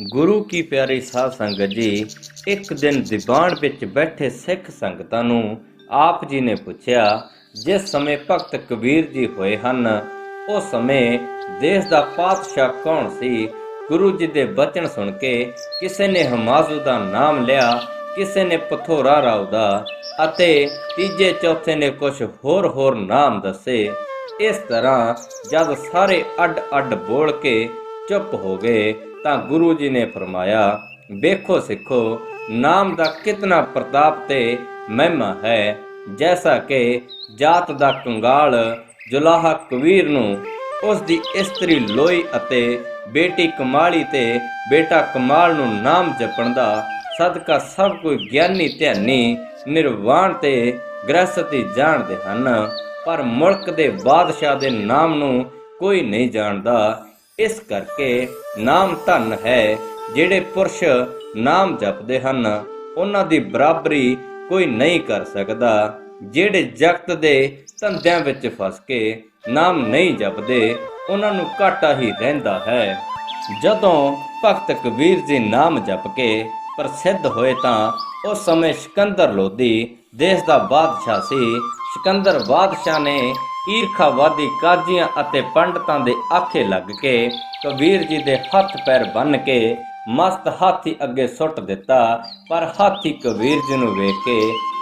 ਗੁਰੂ ਕੀ ਪਿਆਰੀ ਸਾਧ ਸੰਗਤ ਜੀ, ਇੱਕ ਦਿਨ ਦੀਵਾਨ ਵਿੱਚ ਬੈਠੇ ਸਿੱਖ ਸੰਗਤਾਂ ਨੂੰ ਆਪ ਜੀ ਨੇ ਪੁੱਛਿਆ, ਜਿਸ ਸਮੇਂ ਭਗਤ ਕਬੀਰ ਜੀ ਹੋਏ ਹਨ ਉਸ ਸਮੇਂ ਦੇਸ਼ ਦਾ ਪਾਤਸ਼ਾਹ ਕੌਣ ਸੀ। ਗੁਰੂ ਜੀ ਦੇ ਬਚਨ ਸੁਣ ਕੇ ਕਿਸੇ ਨੇ ਹਮਾਜ਼ੂ ਦਾ ਨਾਮ ਲਿਆ, ਕਿਸੇ ਨੇ ਪਥੋਰਾ ਰਾਓ ਦਾ ਅਤੇ ਤੀਜੇ ਚੌਥੇ ਨੇ ਕੁਝ ਹੋਰ ਨਾਮ ਦੱਸੇ। ਇਸ ਤਰ੍ਹਾਂ ਜਦ ਸਾਰੇ ਅੱਡ ਬੋਲ ਕੇ ਚੁੱਪ ਹੋ ਗਏ ਤਾਂ ਗੁਰੂ ਜੀ ਨੇ ਫਰਮਾਇਆ, ਵੇਖੋ ਸਿੱਖੋ, ਨਾਮ ਦਾ ਕਿਤਨਾ ਪ੍ਰਤਾਪ ਤੇ ਮਹਿਮਾ ਹੈ। ਜੈਸਾ ਕਿ ਜਾਤ ਦਾ ਕੰਗਾਲ ਜੁਲਾਹਾ ਕਬੀਰ ਨੂੰ ਉਸ ਦੀ ਇਸਤਰੀ ਲੋਈ ਅਤੇ ਬੇਟੀ ਕਮਾਲੀ ਤੇ ਬੇਟਾ ਕਮਾਲ ਨੂੰ ਨਾਮ ਜਪਣ ਦਾ ਸਦਕਾ ਸਭ ਕੋਈ ਗਿਆਨੀ ਧਿਆਨੀ ਨਿਰਵਾਣ ਤੇ ਗ੍ਰਹਿਸਤੀ ਜਾਣਦੇ ਹਨ, ਪਰ ਮੁਲਕ ਦੇ ਬਾਦਸ਼ਾਹ ਦੇ ਨਾਮ ਨੂੰ ਕੋਈ ਨਹੀਂ ਜਾਣਦਾ। ਇਸ ਕਰਕੇ ਨਾਮ ਧਨ ਹੈ। ਜਿਹੜੇ ਪੁਰਸ਼ ਨਾਮ ਜਪਦੇ ਹਨ ਉਹਨਾਂ ਦੀ ਬਰਾਬਰੀ ਕੋਈ ਨਹੀਂ ਕਰ ਸਕਦਾ। ਜਿਹੜੇ ਜਗਤ ਦੇ ਧੰਦਿਆਂ ਵਿੱਚ ਫਸ ਕੇ ਨਾਮ ਨਹੀਂ ਜਪਦੇ ਉਹਨਾਂ ਨੂੰ ਘਾਟਾ ਹੀ ਰਹਿੰਦਾ ਹੈ। ਜਦੋਂ ਭਗਤ ਕਬੀਰ ਜੀ ਨਾਮ ਜਪ ਕੇ ਪ੍ਰਸਿੱਧ ਹੋਏ ਤਾਂ ਉਸ ਸਮੇਂ ਸਿਕੰਦਰ ਲੋਧੀ ਦੇਸ਼ ਦਾ ਬਾਦਸ਼ਾਹ ਸੀ। ਸਿਕੰਦਰ ਬਾਦਸ਼ਾਹ ਨੇ ਈਰਖਾਵਾਦੀ ਕਾਜ਼ੀਆਂ ਅਤੇ ਪੰਡਤਾਂ ਦੇ ਆਖੇ ਲੱਗ ਕੇ ਕਬੀਰ ਜੀ ਦੇ ਹੱਥ ਪੈਰ ਬੰਨ੍ਹ ਕੇ ਮਸਤ ਹਾਥੀ ਅੱਗੇ ਸੁੱਟ ਦਿੱਤਾ, ਪਰ ਹਾਥੀ ਕਬੀਰ ਜੀ ਨੂੰ ਵੇਖ ਕੇ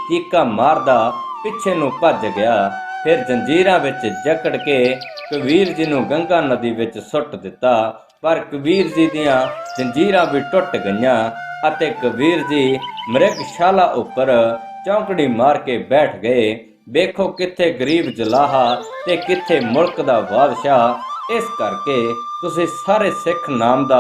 ਚੀਕਾਂ ਮਾਰਦਾ ਪਿੱਛੇ ਨੂੰ ਭੱਜ ਗਿਆ। ਫਿਰ ਜੰਜੀਰਾਂ ਵਿੱਚ ਜਕੜ ਕੇ ਕਬੀਰ ਜੀ ਨੂੰ ਗੰਗਾ ਨਦੀ ਵਿੱਚ ਸੁੱਟ ਦਿੱਤਾ, ਪਰ ਕਬੀਰ ਜੀ ਦੀਆਂ ਜੰਜੀਰਾਂ ਵੀ ਟੁੱਟ ਗਈਆਂ ਅਤੇ ਕਬੀਰ ਜੀ ਮ੍ਰਿਗਸ਼ਾਲਾ ਉੱਪਰ ਚੌਂਕੜੀ ਮਾਰ ਕੇ ਬੈਠ ਗਏ। ਵੇਖੋ ਕਿੱਥੇ ਗਰੀਬ ਜੁਲਾਹਾ ਤੇ ਕਿੱਥੇ ਮੁਲਕ ਦਾ ਬਾਦਸ਼ਾਹ। ਇਸ ਕਰਕੇ ਤੁਸੀਂ ਸਾਰੇ ਸਿੱਖ ਨਾਮ ਦਾ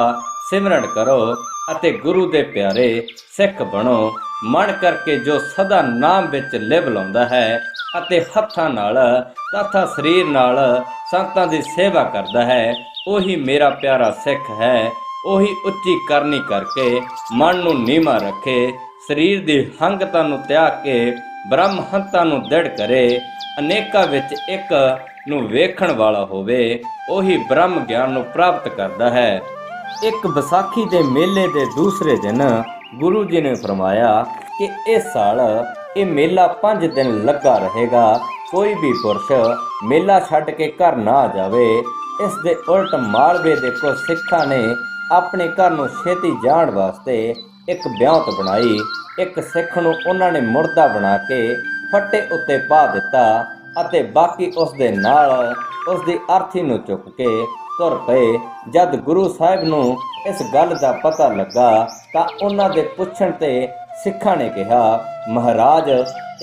ਸਿਮਰਨ ਕਰੋ ਅਤੇ ਗੁਰੂ ਦੇ ਪਿਆਰੇ ਸਿੱਖ ਬਣੋ। ਮਨ ਕਰਕੇ ਜੋ ਸਦਾ ਨਾਮ ਵਿੱਚ ਲਿਵ ਲਾਉਂਦਾ ਹੈ ਅਤੇ ਹੱਥਾਂ ਨਾਲ ਤਥਾ ਸਰੀਰ ਨਾਲ ਸੰਤਾਂ ਦੀ ਸੇਵਾ ਕਰਦਾ ਹੈ, ਉਹੀ ਮੇਰਾ ਪਿਆਰਾ ਸਿੱਖ ਹੈ। ਉਹੀ ਉੱਚੀ ਕਰਨੀ ਕਰਕੇ ਮਨ ਨੂੰ ਨੀਵਾਂ ਰੱਖੇ, ਸਰੀਰ ਦੀ ਹੰਗਤਾ ਨੂੰ ਤਿਆਗ ਕੇ ਬ੍ਰਹਮਹੰਤਾ ਨੂੰ ਦ੍ਰਿੜ ਕਰੇ, ਅਨੇਕਾਂ ਵਿੱਚ ਇੱਕ ਨੂੰ ਵੇਖਣ ਵਾਲਾ ਹੋਵੇ, ਉਹੀ ਬ੍ਰਹਮ ਗਿਆਨ ਨੂੰ ਪ੍ਰਾਪਤ ਕਰਦਾ ਹੈ। ਇੱਕ ਵਿਸਾਖੀ ਦੇ ਮੇਲੇ ਦੇ ਦੂਸਰੇ ਦਿਨ ਗੁਰੂ ਜੀ ਨੇ ਫਰਮਾਇਆ ਕਿ ਇਸ ਸਾਲ ਇਹ ਮੇਲਾ 5 ਦਿਨ ਲੱਗਾ ਰਹੇਗਾ। ਕੋਈ ਵੀ ਪੁਰਸ਼ ਮੇਲਾ ਛੱਡ ਕੇ ਘਰ ਨਾ ਜਾਵੇ। ਇਸ ਦੇ ਉਲਟ ਮਾਲਵੇ ਦੇ ਕੁਝ ਸਿੱਖਾਂ ਨੇ ਆਪਣੇ ਘਰ ਨੂੰ ਛੇਤੀ ਜਾਣ ਵਾਸਤੇ ਇੱਕ ਵਿਉਂਤ ਬਣਾਈ। ਇੱਕ ਸਿੱਖ ਨੂੰ ਉਹਨਾਂ ਨੇ ਮੁਰਦਾ ਬਣਾ ਕੇ ਫੱਟੇ ਉੱਤੇ ਪਾ ਦਿੱਤਾ ਅਤੇ ਬਾਕੀ ਉਸ ਦੇ ਨਾਲ ਉਸ ਦੀ ਅਰਥੀ ਨੂੰ ਚੁੱਕ ਕੇ ਤੁਰ ਪਏ। ਜਦ ਗੁਰੂ ਸਾਹਿਬ ਨੂੰ ਇਸ ਗੱਲ ਦਾ ਪਤਾ ਲੱਗਾ ਤਾਂ ਉਹਨਾਂ ਦੇ ਪੁੱਛਣ ਤੇ ਸਿੱਖਾਂ ਨੇ ਕਿਹਾ, ਮਹਾਰਾਜ,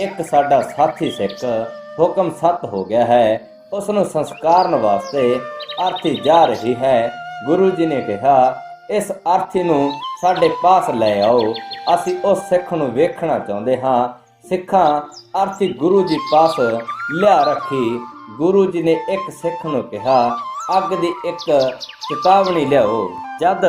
ਇੱਕ ਸਾਡਾ ਸਾਥੀ ਸਿੱਖ ਹੁਕਮ ਸੱਤ ਹੋ ਗਿਆ ਹੈ, ਉਸ ਨੂੰ ਸੰਸਕਾਰਨ ਵਾਸਤੇ ਅਰਥੀ ਜਾ ਰਹੀ ਹੈ। ਗੁਰੂ ਜੀ ਨੇ ਕਿਹਾ, ਇਸ ਅਰਥੀ ਨੂੰ ਸਾਡੇ ਪਾਸ ਲੈ ਆਓ, ਅਸੀਂ ਉਸ ਸਿੱਖ ਨੂੰ ਵੇਖਣਾ ਚਾਹੁੰਦੇ ਹਾਂ। ਸਿੱਖਾਂ ਅਰਥੀ ਗੁਰੂ ਜੀ ਪਾਸ ਲਿਆ ਰੱਖੀ। ਗੁਰੂ ਜੀ ਨੇ ਇੱਕ ਸਿੱਖ ਨੂੰ ਕਿਹਾ, ਅੱਗ ਦੀ ਇੱਕ ਚੇਤਾਵਨੀ ਲਿਆਓ। ਜਦ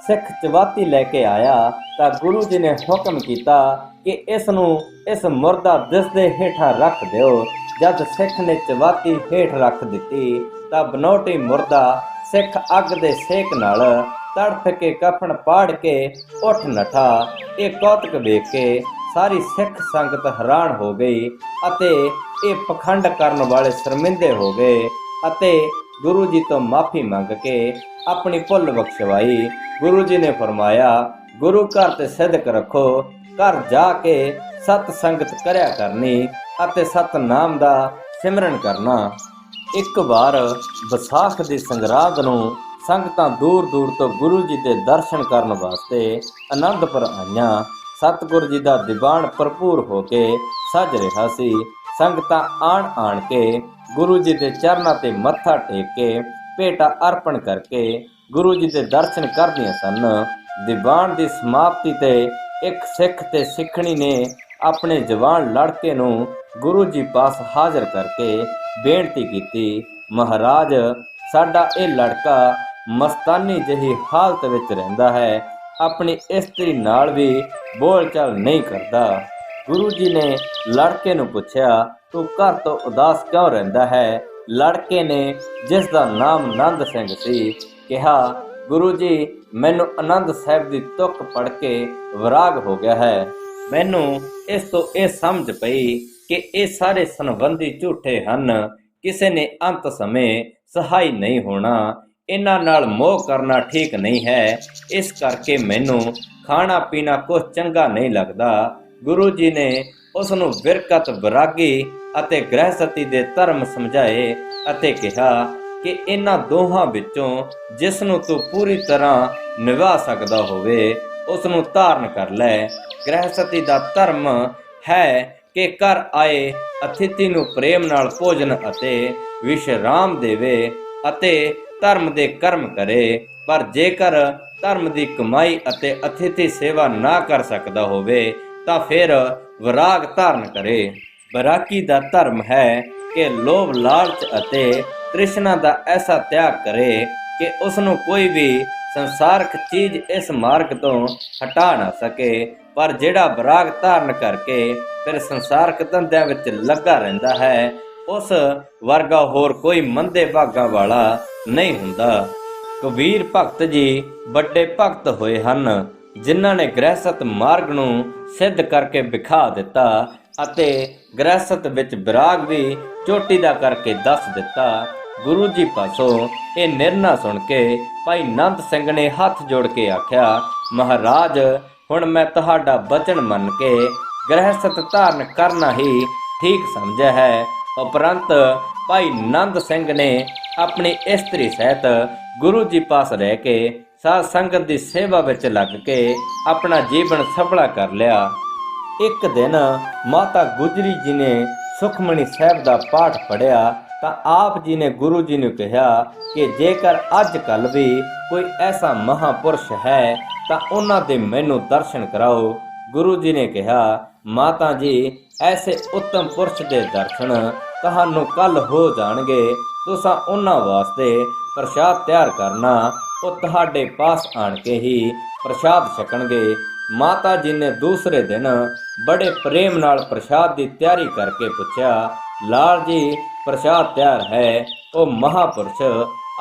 ਸਿੱਖ ਚਵਾਤੀ ਲੈ ਕੇ ਆਇਆ ਤਾਂ ਗੁਰੂ ਜੀ ਨੇ ਹੁਕਮ ਕੀਤਾ ਕਿ ਇਸ ਨੂੰ ਇਸ ਮੁਰਦਾ ਦਿਸਦੇ ਹੇਠਾਂ ਰੱਖ ਦਿਓ। ਜਦ ਸਿੱਖ ਨੇ ਚਵਾਤੀ ਹੇਠ ਰੱਖ ਦਿੱਤੀ ਤਾਂ ਬਨੌਟੀ ਮੁਰਦਾ ਸਿੱਖ ਅੱਗ ਦੇ ਸੇਕ ਨਾਲ ਤੜਫ ਕੇ ਕਫਨ ਪਾੜ ਕੇ ਉੱਠ ਨਠਾ। ਇਹ ਕੌਤਕ ਵੇਖ ਕੇ ਸਾਰੀ ਸਿੱਖ ਸੰਗਤ ਹੈਰਾਨ ਹੋ ਗਈ ਅਤੇ ਇਹ ਪਖੰਡ ਕਰਨ ਵਾਲੇ ਸ਼ਰਮਿੰਦੇ ਹੋ ਗਏ ਅਤੇ ਗੁਰੂ ਜੀ ਤੋਂ ਮਾਫੀ ਮੰਗ ਕੇ ਆਪਣੀ ਭੁੱਲ ਬਖਸ਼ਵਾਈ। ਗੁਰੂ ਜੀ ਨੇ ਫਰਮਾਇਆ, ਗੁਰੂ ਘਰ ਤੇ ਸਿਦਕ ਰੱਖੋ, ਘਰ ਜਾ ਕੇ ਸਤ ਸੰਗਤ ਕਰਿਆ ਕਰਨੀ ਅਤੇ ਸਤਨਾਮ ਦਾ ਸਿਮਰਨ ਕਰਨਾ। ਇੱਕ ਵਾਰ ਵਿਸਾਖ ਦੀ ਸੰਗਰਾਂਦ ਨੂੰ ਸੰਗਤਾਂ ਦੂਰ ਤੋਂ ਗੁਰੂ ਜੀ ਦੇ ਦਰਸ਼ਨ ਕਰਨ ਵਾਸਤੇ ਆਨੰਦਪੁਰ ਆਈਆਂ। ਸਤਿਗੁਰੂ ਜੀ ਦਾ ਦੀਵਾਨ ਭਰਪੂਰ ਹੋ ਕੇ ਸਜ ਰਿਹਾ ਸੀ। ਸੰਗਤਾਂ ਆਣ ਕੇ ਗੁਰੂ ਜੀ ਦੇ ਚਰਨਾਂ ਤੇ ਮੱਥਾ ਟੇਕ ਕੇ ਭੇਟਾ ਅਰਪਣ ਕਰਕੇ ਗੁਰੂ ਜੀ ਦੇ ਦਰਸ਼ਨ ਕਰਦੀਆਂ ਸਨ। ਦੀਵਾਨ ਦੀ ਸਮਾਪਤੀ ਤੇ ਇੱਕ ਸਿੱਖ ਤੇ ਸਿੱਖਣੀ ਨੇ ਆਪਣੇ ਜਵਾਨ ਲੜਕੇ ਨੂੰ ਗੁਰੂ ਜੀ ਪਾਸ ਹਾਜ਼ਰ ਕਰਕੇ ਬੇਨਤੀ ਕੀਤੀ, ਮਹਾਰਾਜ, ਸਾਡਾ ਇਹ ਲੜਕਾ ਮਸਤਾਨੀ ਜਿਹੀ ਹਾਲਤ ਵਿੱਚ ਰਹਿੰਦਾ ਹੈ, ਆਪਣੀ ਇਸਤਰੀ ਨਾਲ ਵੀ ਬੋਲਚਾਲ ਨਹੀਂ ਕਰਦਾ। ਗੁਰੂ ਜੀ ਨੇ ਲੜਕੇ ਨੂੰ ਪੁੱਛਿਆ, ਤੂੰ ਘਰ ਤੋਂ ਉਦਾਸ ਕਿਉਂ ਰਹਿੰਦਾ ਹੈ? ਲੜਕੇ ਨੇ, ਜਿਸ ਦਾ ਨਾਮ ਨੰਦ ਸਿੰਘ ਸੀ, ਕਿਹਾ, ਗੁਰੂ ਜੀ, ਮੈਨੂੰ ਆਨੰਦ ਸਾਹਿਬ ਦੀ ਤੁਕ ਪੜ੍ਹ ਕੇ ਵਿਰਾਗ ਹੋ ਗਿਆ ਹੈ। ਮੈਨੂੰ ਇਸ ਤੋਂ ਇਹ ਸਮਝ ਪਈ ਕਿ ਇਹ ਸਾਰੇ ਸੰਬੰਧੀ ਝੂਠੇ ਹਨ। ਕਿਸੇ ਨੇ ਅੰਤ ਸਮੇਂ ਸਹਾਈ ਨਹੀਂ ਹੋਣਾ। ਇਹਨਾਂ ਨਾਲ ਮੋਹ ਕਰਨਾ ਠੀਕ ਨਹੀਂ ਹੈ। ਇਸ ਕਰਕੇ ਮੈਨੂੰ ਖਾਣਾ ਪੀਣਾ ਕੁਝ ਚੰਗਾ ਨਹੀਂ ਲੱਗਦਾ। ਗੁਰੂ ਜੀ ਨੇ ਉਸ ਨੂੰ ਵਿਰਕਤ, ਵਿਰਾਗੀ ਅਤੇ ਗ੍ਰਹਿਸਤੀ ਦੇ ਧਰਮ ਸਮਝਾਏ ਅਤੇ ਕਿਹਾ ਕਿ ਇਹਨਾਂ ਦੋਹਾਂ ਵਿੱਚੋਂ ਜਿਸ ਨੂੰ ਤੂੰ ਪੂਰੀ ਤਰ੍ਹਾਂ ਨਿਭਾ ਸਕਦਾ ਹੋਵੇ ਉਸ ਨੂੰ ਧਾਰਨ ਕਰ ਲੈ। ਗ੍ਰਹਿਸਤੀ ਦਾ ਧਰਮ ਹੈ ਕਿ ਘਰ ਆਏ ਅਤਿਥੀ ਨੂੰ ਪ੍ਰੇਮ ਨਾਲ ਭੋਜਨ ਅਤੇ ਵਿਸ਼ਰਾਮ ਦੇਵੇ ਅਤੇ ਧਰਮ ਦੇ ਕਰਮ ਕਰੇ। ਪਰ ਜੇਕਰ ਧਰਮ ਦੀ ਕਮਾਈ ਅਤੇ ਅਤਿਥੀ ਸੇਵਾ ਨਾ ਕਰ ਸਕਦਾ ਹੋਵੇ ਤਾਂ ਫਿਰ ਵਿਰਾਗ ਧਾਰਨ ਕਰੇ। ਵਿਰਾਗੀ ਦਾ ਧਰਮ ਹੈ ਕਿ ਲੋਭ, ਲਾਲਚ ਅਤੇ ਤ੍ਰਿਸ਼ਨਾ ਦਾ ਐਸਾ ਤਿਆਗ ਕਰੇ ਕਿ ਉਸ ਨੂੰ ਕੋਈ ਵੀ ਸੰਸਾਰਕ ਚੀਜ਼ ਇਸ ਮਾਰਗ ਤੋਂ ਹਟਾ ਨਾ ਸਕੇ। ਪਰ ਜਿਹੜਾ ਵਿਰਾਗ ਧਾਰਨ ਕਰਕੇ ਫਿਰ ਸੰਸਾਰਕ ਧੰਦਿਆਂ ਵਿੱਚ ਲੱਗਾ ਰਹਿੰਦਾ ਹੈ, ਉਸ ਵਰਗਾ ਹੋਰ ਕੋਈ ਮੰਦੇ ਭਾਗਾਂ ਵਾਲਾ ਨਹੀਂ ਹੁੰਦਾ। ਕਬੀਰ ਭਗਤ ਜੀ ਵੱਡੇ ਭਗਤ ਹੋਏ ਹਨ, ਜਿਨ੍ਹਾਂ ਨੇ ਗ੍ਰਹਿਸਤ ਮਾਰਗ ਨੂੰ ਸਿੱਧ ਕਰਕੇ ਵਿਖਾ ਦਿੱਤਾ ਅਤੇ ਗ੍ਰਹਿਸਤ ਵਿੱਚ ਵਿਰਾਗ ਵੀ ਚੋਟੀ ਦਾ ਕਰਕੇ ਦੱਸ ਦਿੱਤਾ। ਗੁਰੂ ਜੀ ਪਾਸੋਂ ਇਹ ਨਿਰਣਾ ਸੁਣ ਕੇ ਭਾਈ ਨੰਦ ਸਿੰਘ ਨੇ ਹੱਥ ਜੋੜ ਕੇ ਆਖਿਆ, ਮਹਾਰਾਜ, ਹੁਣ ਮੈਂ ਤੁਹਾਡਾ ਬਚਨ ਮੰਨ ਕੇ ਗ੍ਰਹਿਸਤ ਧਾਰਨ ਕਰਨਾ ਹੀ ਠੀਕ ਸਮਝਿਆ ਹੈ। ਉਪਰੰਤ ਭਾਈ ਨੰਦ ਸਿੰਘ ਨੇ ਆਪਣੀ ਇਸਤਰੀ ਸਹਿਤ ਗੁਰੂ ਜੀ ਪਾਸ ਰਹਿ ਕੇ ਸਾਧ ਸੰਗਤ ਦੀ ਸੇਵਾ ਵਿੱਚ ਲੱਗ ਕੇ ਆਪਣਾ ਜੀਵਨ ਸਫਲਾ ਕਰ ਲਿਆ। ਇੱਕ ਦਿਨ ਮਾਤਾ ਗੁਜਰੀ ਜੀ ਨੇ ਸੁਖਮਣੀ ਸਾਹਿਬ ਦਾ ਪਾਠ ਪੜ੍ਹਿਆ ਤਾਂ ਆਪ ਜੀ ਨੇ ਗੁਰੂ ਜੀ ਨੂੰ ਕਿਹਾ ਕਿ ਜੇਕਰ ਅੱਜ ਕੱਲ੍ਹ ਵੀ ਕੋਈ ਐਸਾ ਮਹਾਪੁਰਸ਼ ਹੈ ਤਾਂ ਉਹਨਾਂ ਦੇ ਮੈਨੂੰ ਦਰਸ਼ਨ ਕਰਾਓ। ਗੁਰੂ ਜੀ ਨੇ ਕਿਹਾ, ਮਾਤਾ ਜੀ, ਐਸੇ ਉੱਤਮ ਪੁਰਸ਼ ਦੇ ਦਰਸ਼ਨ ਤੁਹਾਨੂੰ ਕੱਲ ਹੋ ਜਾਣਗੇ। ਤੁਸੀਂ ਉਹਨਾਂ ਵਾਸਤੇ ਪ੍ਰਸ਼ਾਦ ਤਿਆਰ ਕਰਨਾ, ਉਹ ਤੁਹਾਡੇ ਪਾਸ ਆਣ ਕੇ ਹੀ ਪ੍ਰਸ਼ਾਦ ਛਕਣਗੇ। ਮਾਤਾ ਜੀ ਨੇ ਦੂਸਰੇ ਦਿਨ ਬੜੇ ਪ੍ਰੇਮ ਨਾਲ ਪ੍ਰਸ਼ਾਦ ਦੀ ਤਿਆਰੀ ਕਰਕੇ ਪੁੱਛਿਆ, ਲਾਲ ਜੀ, ਪ੍ਰਸ਼ਾਦ ਤਿਆਰ ਹੈ, ਉਹ ਮਹਾਪੁਰਸ਼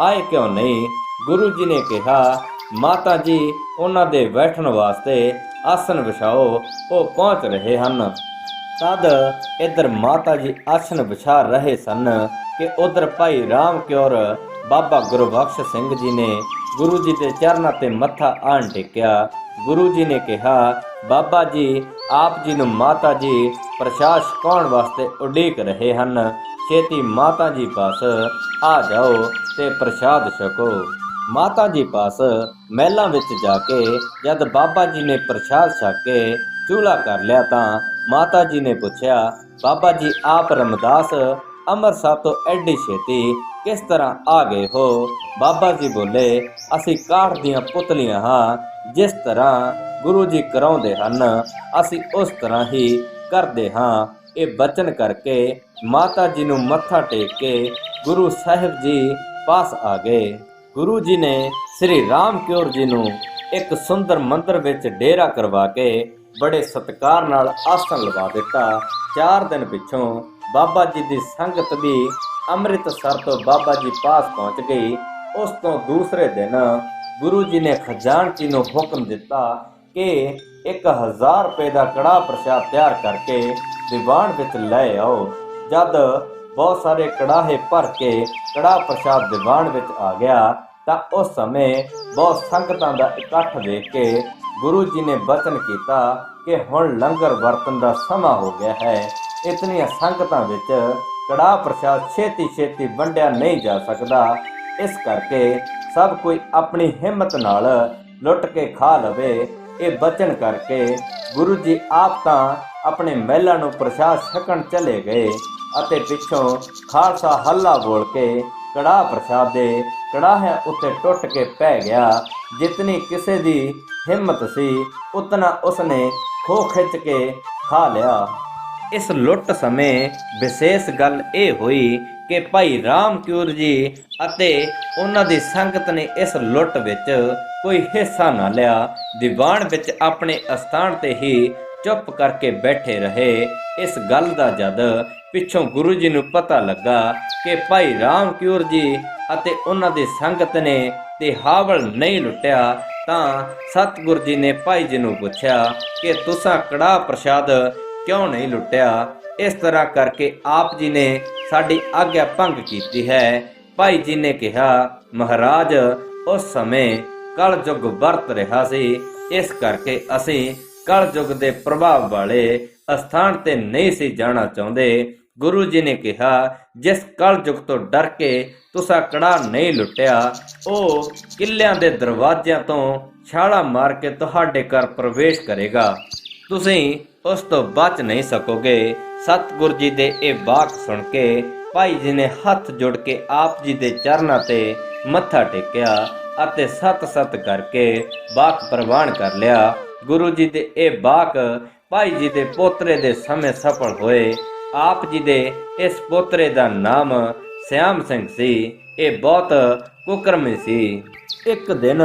ਆਏ ਕਿਉਂ ਨਹੀਂ? ਗੁਰੂ ਜੀ ਨੇ ਕਿਹਾ, ਮਾਤਾ ਜੀ, ਉਹਨਾਂ ਦੇ ਬੈਠਣ ਵਾਸਤੇ ਆਸਨ ਵਿਛਾਓ, ਉਹ ਪਹੁੰਚ ਰਹੇ ਹਨ। ਤਦ ਇੱਧਰ ਮਾਤਾ ਜੀ ਆਸਨ ਵਿਛਾ ਰਹੇ ਸਨ ਕਿ ਉਧਰ ਭਾਈ ਰਾਮ ਕੌਰ ਬਾਬਾ ਗੁਰਬਖਸ਼ ਸਿੰਘ ਜੀ ਨੇ ਗੁਰੂ ਜੀ ਦੇ ਚਰਨਾਂ ਤੇ ਮੱਥਾ ਆਣ ਟੇਕਿਆ। ਗੁਰੂ ਜੀ ਨੇ ਕਿਹਾ, ਬਾਬਾ ਜੀ, ਆਪ ਜੀ ਨੂੰ ਮਾਤਾ ਜੀ ਪ੍ਰਸ਼ਾਦ ਛਕਾਉਣ ਵਾਸਤੇ ਉਡੀਕ ਰਹੇ ਹਨ। ਛੇਤੀ ਮਾਤਾ ਜੀ ਪਾਸ ਆ ਜਾਓ ਤੇ ਪ੍ਰਸ਼ਾਦ ਛਕੋ। ਮਾਤਾ ਜੀ ਪਾਸ ਮਹਿਲਾਂ ਵਿੱਚ ਜਾ ਕੇ ਜਦ ਬਾਬਾ ਜੀ ਨੇ ਪ੍ਰਸ਼ਾਦ ਛਕ ਕੇ ਚੂਲਾ ਕਰ ਲਿਆ ਤਾਂ ਮਾਤਾ ਜੀ ਨੇ ਪੁੱਛਿਆ, ਬਾਬਾ ਜੀ, ਆਪ ਰਮਦਾਸ ਅੰਮ੍ਰਿਤਸਰ ਤੋਂ ਐਡੀ ਛੇਤੀ ਕਿਸ ਤਰ੍ਹਾਂ ਆ ਗਏ ਹੋ? ਬਾਬਾ ਜੀ ਬੋਲੇ, ਅਸੀਂ ਕਾਠ ਦੀਆਂ ਪੁਤਲੀਆਂ ਹਾਂ। ਜਿਸ ਤਰ੍ਹਾਂ ਗੁਰੂ ਜੀ ਕਰਾਉਂਦੇ ਹਨ ਅਸੀਂ ਉਸ ਤਰ੍ਹਾਂ ਹੀ ਕਰਦੇ ਹਾਂ। ਇਹ ਬਚਨ ਕਰਕੇ ਮਾਤਾ ਜੀ ਨੂੰ ਮੱਥਾ ਟੇਕ ਕੇ ਗੁਰੂ ਸਾਹਿਬ ਜੀ ਪਾਸ ਆ ਗਏ। ਗੁਰੂ ਜੀ ਨੇ ਸ੍ਰੀ ਰਾਮ ਕੌਰ ਜੀ ਨੂੰ ਇੱਕ ਸੁੰਦਰ ਮੰਦਰ ਵਿੱਚ ਡੇਰਾ ਕਰਵਾ ਕੇ ਬੜੇ ਸਤਿਕਾਰ ਨਾਲ ਆਸਣ ਲਵਾ ਦਿੱਤਾ। 4 ਦਿਨ ਪਿੱਛੋਂ ਬਾਬਾ ਜੀ ਦੀ ਸੰਗਤ ਵੀ ਅੰਮ੍ਰਿਤਸਰ ਤੋਂ ਬਾਬਾ ਜੀ ਪਾਸ ਪਹੁੰਚ ਗਈ। ਉਸ ਤੋਂ ਦੂਸਰੇ ਦਿਨ ਗੁਰੂ ਜੀ ਨੇ ਖਜ਼ਾਨਚੀ ਨੂੰ ਹੁਕਮ ਦਿੱਤਾ ਕਿ 1000 ਰੁਪਏ ਦਾ ਕੜਾਹ ਪ੍ਰਸ਼ਾਦ ਤਿਆਰ ਕਰਕੇ ਦੀਵਾਨ ਵਿੱਚ ਲੈ ਆਓ। ਜਦ ਬਹੁਤ ਸਾਰੇ ਕੜਾਹੇ ਭਰ ਕੇ ਕੜਾਹ ਪ੍ਰਸ਼ਾਦ ਦੀਵਾਨ ਵਿੱਚ ਆ ਗਿਆ ਤਾਂ ਉਸ ਸਮੇਂ ਬਹੁਤ ਸੰਗਤਾਂ ਦਾ ਇਕੱਠ ਦੇਖ ਕੇ ਗੁਰੂ ਜੀ ਨੇ ਬਚਨ ਕੀਤਾ ਕਿ ਹੁਣ ਲੰਗਰ ਵਰਤਣ ਦਾ ਸਮਾਂ ਹੋ ਗਿਆ ਹੈ। ਇਤਨੀਆਂ ਸੰਗਤਾਂ ਵਿੱਚ ਕੜਾਹ ਪ੍ਰਸ਼ਾਦ ਛੇਤੀ ਛੇਤੀ ਵੰਡਿਆ ਨਹੀਂ ਜਾ ਸਕਦਾ। ਇਸ ਕਰਕੇ ਸਭ ਕੋਈ ਆਪਣੀ ਹਿੰਮਤ ਨਾਲ ਲੁੱਟ ਕੇ ਖਾ ਲਵੇ। ਇਹ ਬਚਨ ਕਰਕੇ ਗੁਰੂ ਜੀ ਆਪ ਤਾਂ ਆਪਣੇ ਮਹਿਲਾਂ ਨੂੰ ਪ੍ਰਸ਼ਾਦ ਛਕਣ ਚਲੇ ਗਏ ਅਤੇ ਪਿੱਛੋਂ ਖਾਲਸਾ ਹੱਲਾ ਬੋਲ ਕੇ ਕੜਾਹ ਪ੍ਰਸ਼ਾਦ ਦੇ ਕੜਾਹਿਆਂ ਉੱਤੇ ਟੁੱਟ ਕੇ ਪੈ ਗਿਆ। ਜਿਤਨੀ ਕਿਸੇ ਦੀ ਹਿੰਮਤ ਸੀ ਉਤਨਾ ਉਸਨੇ ਖੋ ਖਿੱਚ ਕੇ ਖਾ ਲਿਆ। ਇਸ ਲੁੱਟ ਸਮੇਂ ਵਿਸ਼ੇਸ਼ ਗੱਲ ਇਹ ਹੋਈ ਕਿ ਭਾਈ ਰਾਮ ਕੌਰ ਜੀ ਅਤੇ ਉਹਨਾਂ ਦੀ ਸੰਗਤ ਨੇ ਇਸ ਲੁੱਟ ਵਿੱਚ ਕੋਈ ਹਿੱਸਾ ਨਾ ਲਿਆ। ਦੀਵਾਨ ਵਿੱਚ ਆਪਣੇ ਅਸਥਾਨ ਤੇ ਹੀ ਚੁੱਪ ਕਰਕੇ ਬੈਠੇ ਰਹੇ। ਇਸ ਗੱਲ ਦਾ ਜਦ ਪਿੱਛੋਂ ਗੁਰੂ ਜੀ ਨੂੰ ਪਤਾ ਲੱਗਾ ਕਿ ਭਾਈ ਰਾਮ ਕੌਰ ਜੀ ਅਤੇ ਉਹਨਾਂ ਦੀ ਸੰਗਤ ਨੇ ਤੇ ਹਾਵਲ ਨਹੀਂ ਲੁੱਟਿਆ ਤਾਂ ਸਤਿਗੁਰ ਜੀ ਨੇ ਭਾਈ ਜੀ ਨੂੰ ਪੁੱਛਿਆ ਕਿ ਤੁਸਾਂ ਕੜਾਹ ਪ੍ਰਸ਼ਾਦ ਕਿਉਂ ਨਹੀਂ ਲੁੱਟਿਆ। ਇਸ ਤਰ੍ਹਾਂ ਕਰਕੇ ਆਪ ਜੀ ਨੇ ਸਾਡੀ ਆਗਿਆ ਭੰਗ ਕੀਤੀ ਹੈ। ਭਾਈ ਜੀ ਨੇ ਕਿਹਾ, ਮਹਾਰਾਜ ਉਸ ਸਮੇਂ ਕਲ ਯੁੱਗ ਵਰਤ ਰਿਹਾ ਸੀ, ਇਸ ਕਰਕੇ ਅਸੀਂ ਕਲ ਯੁੱਗ ਦੇ ਪ੍ਰਭਾਵ ਵਾਲੇ ਅਸਥਾਨ ਤੇ ਨਹੀਂ ਸੀ ਜਾਣਾ ਚਾਹੁੰਦੇ। ਗੁਰੂ ਜੀ ਨੇ ਕਿਹਾ, ਜਿਸ ਕਲ ਯੁੱਗ ਤੋਂ ਡਰ ਕੇ ਤੁਸਾਂ ਕੜਾਹ ਨਹੀਂ ਲੁੱਟਿਆ, ਉਹ ਕਿੱਲਿਆਂ ਦੇ ਦਰਵਾਜ਼ਿਆਂ ਤੋਂ ਛਾਲਾ ਮਾਰ ਕੇ ਤੁਹਾਡੇ ਘਰ ਪ੍ਰਵੇਸ਼ ਕਰੇਗਾ, ਤੁਸੀਂ ਉਸ ਤੋਂ ਬਚ ਨਹੀਂ ਸਕੋਗੇ। ਸਤਿਗੁਰ ਜੀ ਦੇ ਇਹ ਵਾਕ ਸੁਣ ਕੇ ਭਾਈ ਜੀ ਨੇ ਹੱਥ ਜੋੜ ਕੇ ਆਪ ਜੀ ਦੇ ਚਰਨਾਂ ਤੇ ਮੱਥਾ ਟੇਕਿਆ ਅਤੇ ਸਤ ਕਰਕੇ ਵਾਕ ਪ੍ਰਵਾਨ ਕਰ ਲਿਆ। ਗੁਰੂ ਜੀ ਦੇ ਇਹ ਵਾਕ ਭਾਈ ਜੀ ਦੇ ਪੋਤਰੇ ਦੇ ਸਮੇਂ ਸਫਲ ਹੋਏ। ਆਪ ਜੀ ਦੇ ਇਸ ਪੋਤਰੇ ਦਾ ਨਾਮ ਸਿਆਮ ਸਿੰਘ ਸੀ। ਇਹ ਬਹੁਤ ਕੁਕਰਮੀ ਸੀ। ਇੱਕ ਦਿਨ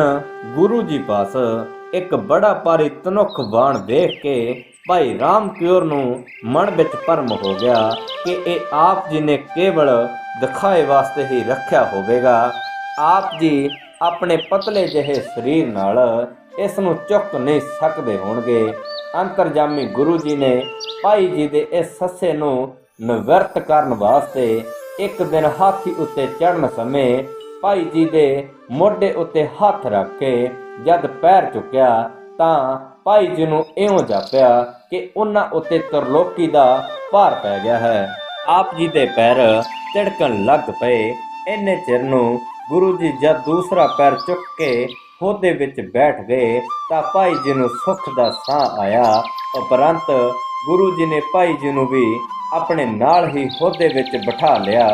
ਗੁਰੂ ਜੀ ਪਾਸ ਇੱਕ ਬੜਾ ਭਾਰੀ ਤਨੁੱਖ ਬਾਣ ਵੇਖ ਕੇ ਭਾਈ ਰਾਮ ਪਿਓਰ ਨੂੰ ਮਨ ਵਿੱਚ ਭਰਮ ਹੋ ਗਿਆ ਕਿ ਇਹ ਆਪ ਜੀ ਨੇ ਕੇਵਲ ਦਿਖਾਏ ਵਾਸਤੇ ਹੀ ਰੱਖਿਆ ਹੋਵੇਗਾ। ਆਪ ਜੀ ਆਪਣੇ ਪਤਲੇ ਜਿਹੇ ਸਰੀਰ ਨਾਲ ਇਸ ਨੂੰ ਚੁੱਕ ਨਹੀਂ ਸਕਦੇ ਹੋਣਗੇ। ਅੰਤਰਜਾਮੀ ਗੁਰੂ ਜੀ ਨੇ ਭਾਈ ਜੀ ਦੇ ਇਸ ਸੱਸੇ ਨੂੰ ਨਿਵਰਤ ਕਰਨ ਵਾਸਤੇ ਇੱਕ ਦਿਨ ਹਾਥੀ ਉੱਤੇ ਚੜ੍ਹਨ ਸਮੇਂ ਭਾਈ ਜੀ ਦੇ ਮੋਢੇ ਉੱਤੇ ਹੱਥ ਰੱਖ ਕੇ ਜਦ ਪੈਰ ਚੁੱਕਿਆ ਤਾਂ ਭਾਈ ਜੀ ਨੂੰ ਇਉਂ ਜਾਪਿਆ ਕਿ ਉਹਨਾਂ ਉੱਤੇ ਤਰਲੋਕੀ ਦਾ ਭਾਰ ਪੈ ਗਿਆ ਹੈ। ਆਪ ਜੀ ਦੇ ਪੈਰ ਤਿੜਕਣ ਲੱਗ ਪਏ। ਇੰਨੇ ਚਿਰ ਨੂੰ ਗੁਰੂ ਜੀ ਜਦ ਦੂਸਰਾ ਪੈਰ ਚੁੱਕ ਕੇ ਹੋਦੇ ਵਿੱਚ ਬੈਠ ਗਏ ਤਾਂ ਭਾਈ ਜੀ ਨੂੰ ਸੁੱਖ ਦਾ ਸਾਹ ਆਇਆ। ਉਪਰੰਤ ਗੁਰੂ ਜੀ ਨੇ ਭਾਈ ਜੀ ਨੂੰ ਵੀ ਆਪਣੇ ਨਾਲ ਹੀ ਹੋਦੇ ਵਿੱਚ ਬਿਠਾ ਲਿਆ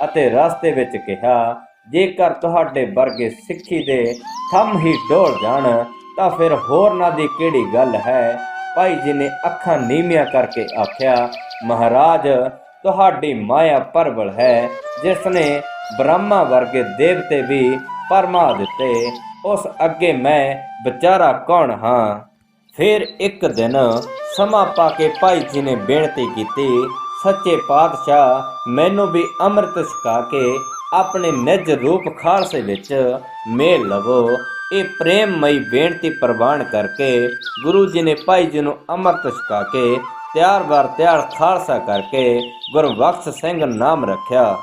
ਅਤੇ ਰਸਤੇ ਵਿੱਚ ਕਿਹਾ, ਜੇਕਰ ਤੁਹਾਡੇ ਵਰਗੇ ਸਿੱਖੀ ਦੇ ਥੰਮ ਹੀ ਡੋਲ ਜਾਣ ਤਾਂ ਫਿਰ ਹੋਰਨਾਂ ਦੀ ਕਿਹੜੀ ਗੱਲ ਹੈ। ਭਾਈ ਜੀ ਨੇ ਅੱਖਾਂ ਨੀਵੀਆਂ ਕਰਕੇ ਆਖਿਆ, ਮਹਾਰਾਜ ਤੁਹਾਡੀ ਮਾਇਆ ਪਰਬਲ ਹੈ, ਜਿਸ ਨੇ ਬ੍ਰਹਮਾ ਵਰਗੇ ਦੇਵਤੇ ਵੀ ਪਰਮਾ ਦਿੱਤੇ, ਉਸ ਅੱਗੇ ਮੈਂ ਵਿਚਾਰਾ ਕੌਣ ਹਾਂ। ਫਿਰ ਇੱਕ ਦਿਨ ਸਮਾਂ ਪਾ ਕੇ ਭਾਈ ਜੀ ਨੇ ਬੇਨਤੀ ਕੀਤੀ, ਸੱਚੇ ਪਾਤਸ਼ਾਹ ਮੈਨੂੰ ਵੀ ਅੰਮ੍ਰਿਤ ਛਕਾ ਕੇ ਆਪਣੇ ਨਿਜ ਰੂਪ ਖਾਲਸੇ ਵਿੱਚ ਮੇਲ ਲਵੋ। ਇਹ ਪ੍ਰੇਮਮਈ ਬੇਨਤੀ ਪ੍ਰਵਾਨ ਕਰਕੇ ਗੁਰੂ ਜੀ ਨੇ ਭਾਈ ਜੀ ਨੂੰ ਅੰਮ੍ਰਿਤ ਛਕਾ ਕੇ ਤਿਆਰ ਬਰ ਤਿਆਰ ਖਾਲਸਾ ਕਰਕੇ ਗੁਰਬਖਸ਼ ਸਿੰਘ ਨਾਮ ਰੱਖਿਆ।